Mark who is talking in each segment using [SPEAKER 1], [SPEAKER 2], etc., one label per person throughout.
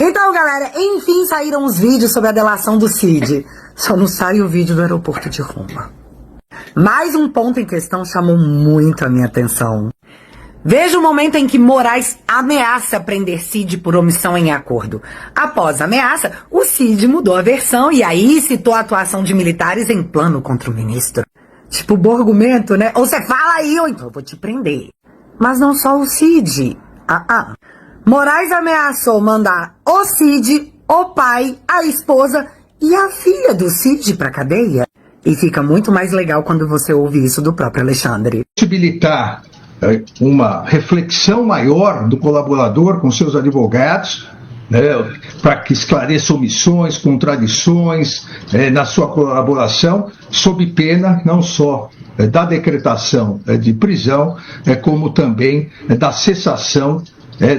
[SPEAKER 1] Então, galera, enfim saíram os vídeos sobre a delação do Cid. Só não sai o vídeo do aeroporto de Roma. Mais um ponto em questão chamou muito a minha atenção. Veja o momento em que Moraes ameaça prender Cid por omissão em acordo. Após a ameaça, o Cid mudou a versão e aí citou a atuação de militares em plano contra o ministro. Tipo, bom argumento, né? Ou você fala aí, ou então eu vou te prender. Mas não só o Cid. Moraes ameaçou mandar o Cid, o pai, a esposa e a filha do Cid pra cadeia. E fica muito mais legal quando você ouve isso do próprio Alexandre.
[SPEAKER 2] Possibilitar uma reflexão maior do colaborador com seus advogados, para que esclareça omissões, contradições na sua colaboração, sob pena não só da decretação de prisão, como também da cessação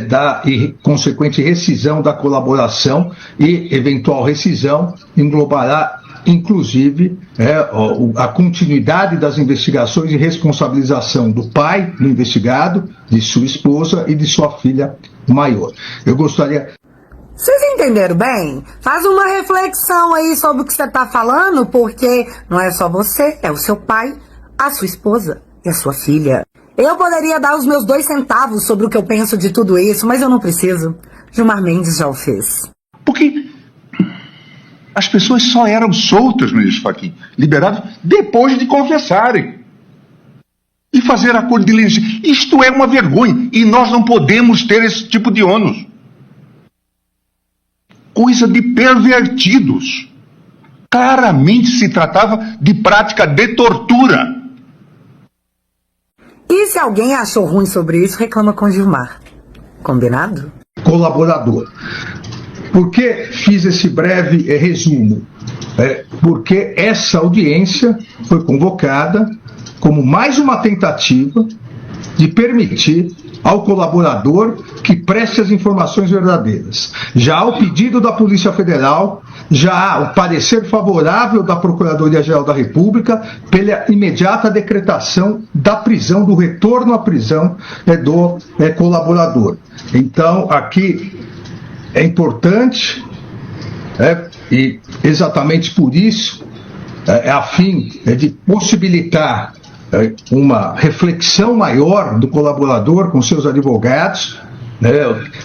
[SPEAKER 2] da consequente rescisão da colaboração, e eventual rescisão englobará inclusive a continuidade das investigações e responsabilização do pai do investigado, de sua esposa e de sua filha maior. Eu gostaria...
[SPEAKER 1] Vocês entenderam bem? Faz uma reflexão aí sobre o que você está falando, porque não é só você, é o seu pai, a sua esposa e a sua filha. Eu poderia dar os meus 2 centavos sobre o que eu penso de tudo isso, mas eu não preciso. Gilmar Mendes já o fez.
[SPEAKER 3] Porque as pessoas só eram soltas, ministro Fachin, liberadas depois de confessarem e fazer acordo de diligência. Isto é uma vergonha e nós não podemos ter esse tipo de ônus. Coisa de pervertidos. Claramente se tratava de prática de tortura.
[SPEAKER 1] E se alguém achou ruim sobre isso, reclama com Gilmar. Combinado?
[SPEAKER 2] Colaborador. Por que fiz esse breve resumo? Porque essa audiência foi convocada como mais uma tentativa de permitir ao colaborador que preste as informações verdadeiras. Já há o pedido da Polícia Federal, já há o parecer favorável da Procuradoria-Geral da República pela imediata decretação da prisão, do retorno à prisão do colaborador. Então, aqui é importante, e exatamente por isso, a fim de possibilitar uma reflexão maior do colaborador com seus advogados,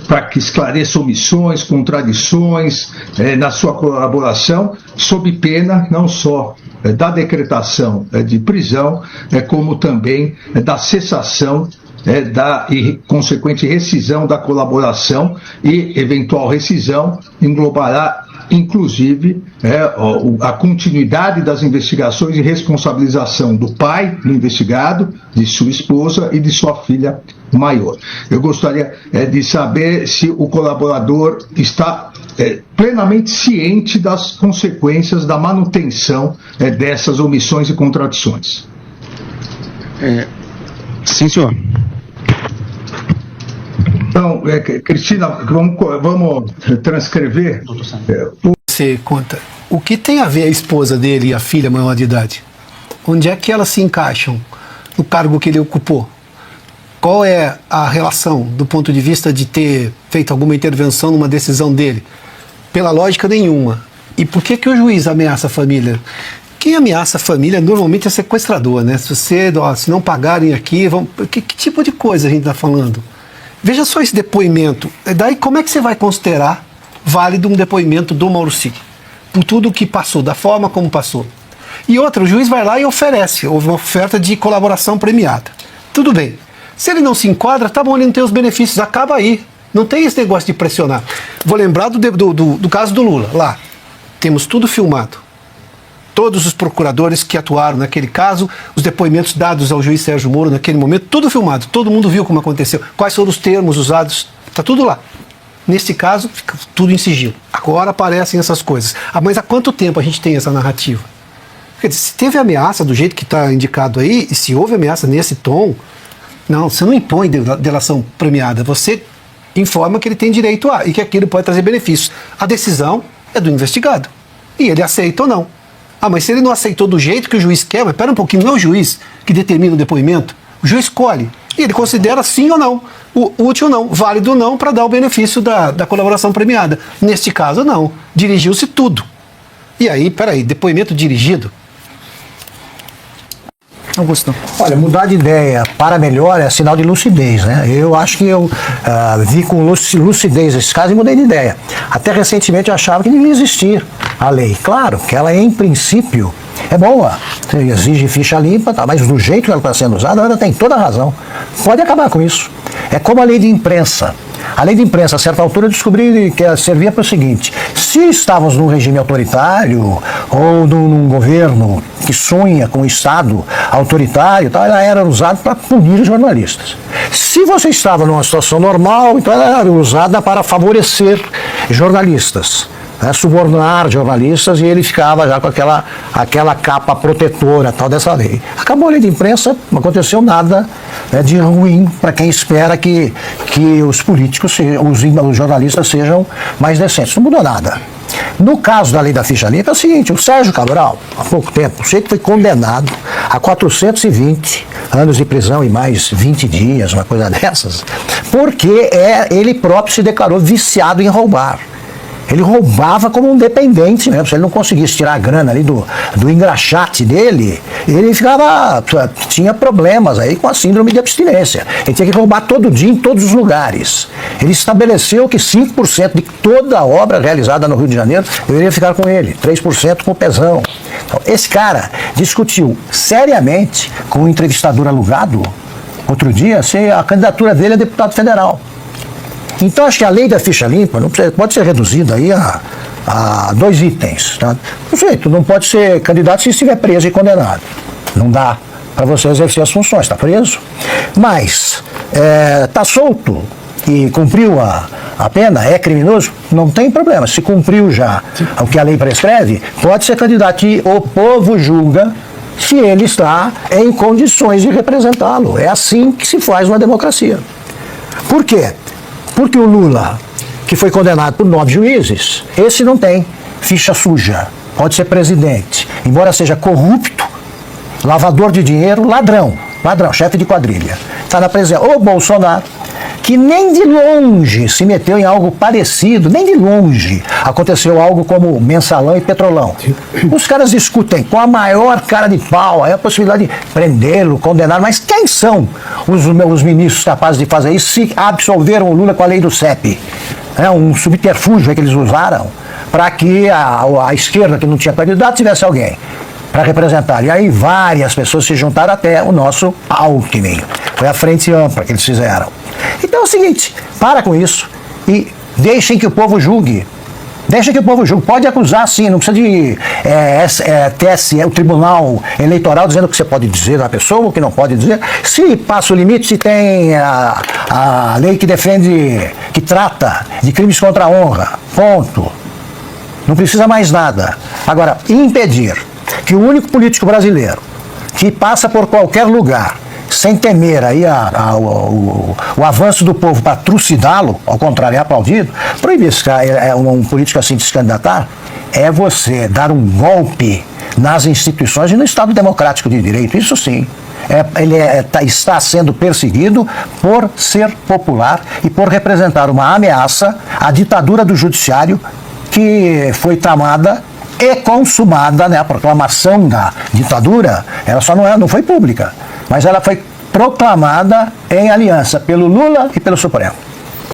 [SPEAKER 2] para que esclareça omissões, contradições na sua colaboração, sob pena não só da decretação de prisão, como também da cessação da consequente rescisão da colaboração, e eventual rescisão englobará inclusive a continuidade das investigações e responsabilização do pai do investigado, de sua esposa e de sua filha maior. Eu gostaria de saber se o colaborador está plenamente ciente das consequências da manutenção dessas omissões e contradições.
[SPEAKER 3] Sim, senhor.
[SPEAKER 2] Então, Cristina, vamos transcrever.
[SPEAKER 4] Você conta, o que tem a ver a esposa dele e a filha maior de idade? Onde é que elas se encaixam no cargo que ele ocupou? Qual é a relação do ponto de vista de ter feito alguma intervenção numa decisão dele? Pela lógica nenhuma. E por que o juiz ameaça a família? Quem ameaça a família normalmente é sequestrador, né? Se não pagarem aqui, que tipo de coisa a gente está falando? Veja só esse depoimento. Daí como é que você vai considerar válido um depoimento do Mauro Cid? Por tudo o que passou, da forma como passou. E outra, o juiz vai lá e oferece, houve uma oferta de colaboração premiada. Tudo bem. Se ele não se enquadra, tá bom, ele não tem os benefícios, acaba aí. Não tem esse negócio de pressionar. Vou lembrar do caso do Lula, lá. Temos tudo filmado. Todos os procuradores que atuaram naquele caso, os depoimentos dados ao juiz Sérgio Moro naquele momento, tudo filmado, todo mundo viu como aconteceu, quais foram os termos usados, está tudo lá. Nesse caso, fica tudo em sigilo. Agora aparecem essas coisas. Mas há quanto tempo a gente tem essa narrativa? Quer dizer, se teve ameaça do jeito que está indicado aí, e se houve ameaça nesse tom, não, você não impõe delação premiada, você informa que ele tem direito a, e que aquilo pode trazer benefícios. A decisão é do investigado, e ele aceita ou não. Mas se ele não aceitou do jeito que o juiz quer, mas espera um pouquinho, não é o juiz que determina o depoimento, o juiz escolhe. E ele considera sim ou não, útil ou não, válido ou não, para dar o benefício da colaboração premiada. Neste caso, não. Dirigiu-se tudo. E aí, peraí, depoimento dirigido?
[SPEAKER 1] Augusto.
[SPEAKER 5] Olha, mudar de ideia para melhor é sinal de lucidez, né? Eu acho que eu vi com lucidez esse caso e mudei de ideia. Até recentemente eu achava que devia existir a lei. Claro que ela, em princípio, é boa, exige ficha limpa, tá, mas do jeito que ela está sendo usada, ela tem toda a razão. Pode acabar com isso. É como a lei de imprensa. A lei de imprensa, a certa altura, eu descobri que ela servia para o seguinte: se estávamos num regime autoritário ou num governo que sonha com o Estado autoritário, então ela era usada para punir os jornalistas. Se você estava numa situação normal, então ela era usada para favorecer jornalistas, né, subornar jornalistas, e ele ficava já com aquela capa protetora tal dessa lei. Acabou a lei de imprensa, não aconteceu nada, né, de ruim para quem espera que os políticos, os jornalistas sejam mais decentes. Não mudou nada. No caso da lei da ficha limpa é o seguinte: o Sérgio Cabral, há pouco tempo, o sujeito foi condenado a 420 anos de prisão e mais 20 dias, uma coisa dessas, porque ele próprio se declarou viciado em roubar. Ele roubava como um dependente mesmo. Se ele não conseguisse tirar a grana ali do engraxate dele, ele tinha problemas aí com a síndrome de abstinência. Ele tinha que roubar todo dia em todos os lugares. Ele estabeleceu que 5% de toda a obra realizada no Rio de Janeiro deveria ficar com ele, 3% com o Pezão. Então, esse cara discutiu seriamente com um entrevistador alugado, outro dia, se a candidatura dele a deputado federal. Então, acho que a lei da ficha limpa pode ser reduzida aí a 2 itens. Tá? O sujeito não pode ser candidato se estiver preso e condenado. Não dá para você exercer as funções, está preso. Mas está solto e cumpriu a pena, é criminoso, não tem problema. Se cumpriu já o que a lei prescreve, pode ser candidato e o povo julga se ele está em condições de representá-lo. É assim que se faz uma democracia. Por quê? Porque o Lula, que foi condenado por 9 juízes, esse não tem ficha suja, pode ser presidente, embora seja corrupto, lavador de dinheiro, ladrão, chefe de quadrilha. Está na presidência. O Bolsonaro, que nem de longe se meteu em algo parecido, nem de longe aconteceu algo como Mensalão e Petrolão. Os caras discutem com a maior cara de pau a possibilidade de prendê-lo, condená-lo, mas quem são os ministros capazes de fazer isso se absolveram o Lula com a lei do CEP? É um subterfúgio que eles usaram para que a esquerda, que não tinha candidato, tivesse alguém para representar. E aí várias pessoas se juntaram, até o nosso Alckmin. Foi a frente ampla que eles fizeram. Então é o seguinte: para com isso e deixem que o povo julgue. Deixem que o povo julgue. Pode acusar, sim, não precisa de TSE, o Tribunal Eleitoral, dizendo o que você pode dizer da pessoa, o que não pode dizer. Se passa o limite, se tem a lei que defende, que trata de crimes contra a honra. Ponto. Não precisa mais nada. Agora, impedir que o único político brasileiro que passa por qualquer lugar sem temer aí o avanço do povo para trucidá-lo, ao contrário, é aplaudido, proibir um político assim de se candidatar, é você dar um golpe nas instituições e no Estado Democrático de Direito, isso sim. Ele está sendo perseguido por ser popular e por representar uma ameaça à ditadura do judiciário que foi tramada e consumada, né? A proclamação da ditadura, ela só não foi pública, mas ela foi proclamada em aliança pelo Lula e pelo Supremo.